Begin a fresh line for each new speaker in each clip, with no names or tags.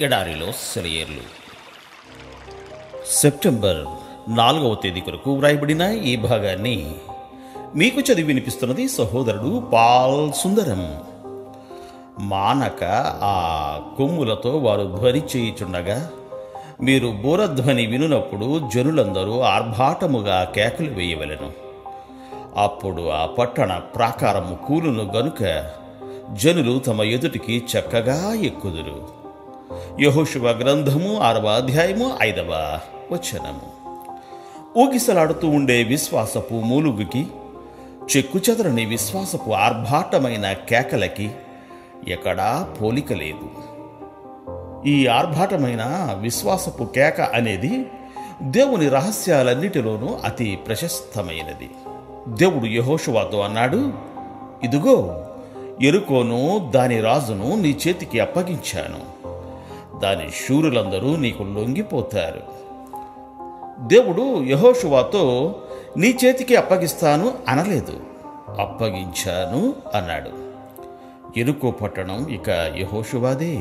ఎడారిలో సెలయేర్లు. సెప్టెంబర్ 4వ తేదీ కొరకు వ్రాయబడిన ఈ భాగాన్ని మీకు చదివి వినిపిస్తున్నది సహోదరుడు పాల్ సుందరం. మానక ఆ కొమ్ములతో వారు ధ్వని చేయుచుండగా మీరు బూరధ్వని వినునప్పుడు జనులందరూ ఆర్భాటముగా కేకలు వేయవలెను. అప్పుడు ఆ పట్టణ ప్రాకారము కూలును గనుక జనులు తమ ఎదుటికి చక్కగా ఎక్కుదురు. యెహోషువ గ్రంథము 6వ అధ్యాయము 5వ వచనము. ఊగిసలాడుతూ ఉండే విశ్వాసపు మూలుగుకి, చెక్కుచెదరని విశ్వాసపు ఆర్భాటమైన కేకలకి ఎక్కడా పోలిక లేదు. ఈ ఆర్భాటమైన విశ్వాసపు కేక అనేది దేవుని రహస్యాలన్నిటిలోనూ అతి ప్రశస్తమైనది. దేవుడు యెహోషువతో అన్నాడు, ఇదిగో యెరికోను దాని రాజును నీ చేతికి అప్పగించాను, దాని శూరులందరూ నీకు లొంగిపోతారు. దేవుడు యెహోషువతో నీ చేతికి అప్పగిస్తాను అనలేదు, అప్పగించాను అన్నాడు. యెరికో పట్టణం ఇక యెహోషువదే.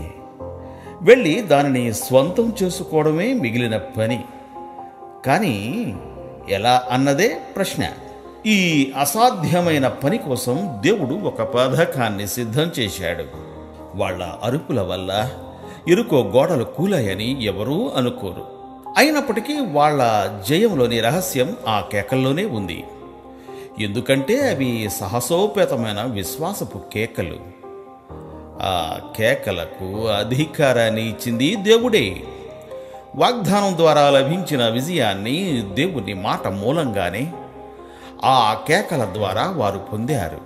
వెళ్ళి దానిని స్వంతం చేసుకోవడమే మిగిలిన పని. కానీ ఎలా అన్నదే ప్రశ్న. ఈ అసాధ్యమైన పని కోసం దేవుడు ఒక పథకాన్ని సిద్ధం చేశాడు. వాళ్ళ అరుపుల వల్ల యెరికో గోడలు కూలాయని ఎవరూ అనుకోరు. అయినప్పటికీ వాళ్ళ జయంలోని రహస్యం ఆ కేకల్లోనే ఉంది. ఎందుకంటే అవి సాహసోపేతమైన విశ్వాసపు కేకలు. ఆ కేకలకు అధికారాన్ని ఇచ్చింది దేవుడే. వాగ్దానం ద్వారా లభించిన విజయాన్ని దేవుని మాట మూలంగానే ఆ కేకల ద్వారా వారు పొందారు.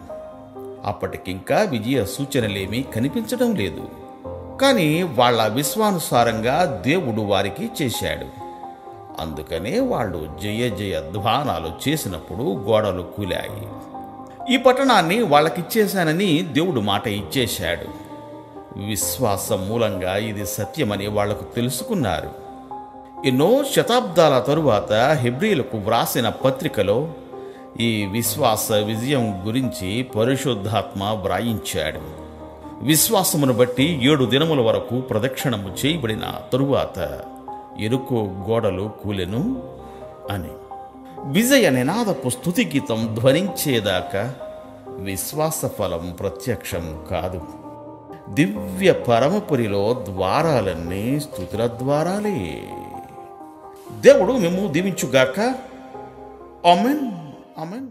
అప్పటికింకా విజయ సూచనలేమీ కనిపించడం లేదు. కానీ వాళ్ళ విశ్వానుసారంగా దేవుడు వారికి చేశాడు. అందుకనే వాళ్ళు జయ జయ ధ్వానాలు చేసినప్పుడు గోడలు కూలాయి. ఈ పట్టణాన్ని వాళ్ళకిచ్చేశానని దేవుడు మాట ఇచ్చేశాడు. విశ్వాసం మూలంగా ఇది సత్యమని వాళ్లకు తెలుసుకున్నారు. ఎన్నో శతాబ్దాల తరువాత హెబ్రీలకు వ్రాసిన పత్రికలో ఈ విశ్వాస విజయం గురించి పరిశుద్ధాత్మ వ్రాయించాడు. విశ్వాసమును బట్టి 7 దినముల వరకు ప్రదక్షిణము చేయబడిన తరువాత యెరికో గోడలు కూలెను అని. విజయ నినాదపు స్తుతి గీతం ధ్వనించేదాకా విశ్వాస ఫలం ప్రత్యక్షం కాదు. దివ్య పరమపురిలో ద్వారాలన్నీ స్తుతుల ద్వారాలే. దేవుడు మేము దీవించుగాక. ఆమేన్. ఆమేన్.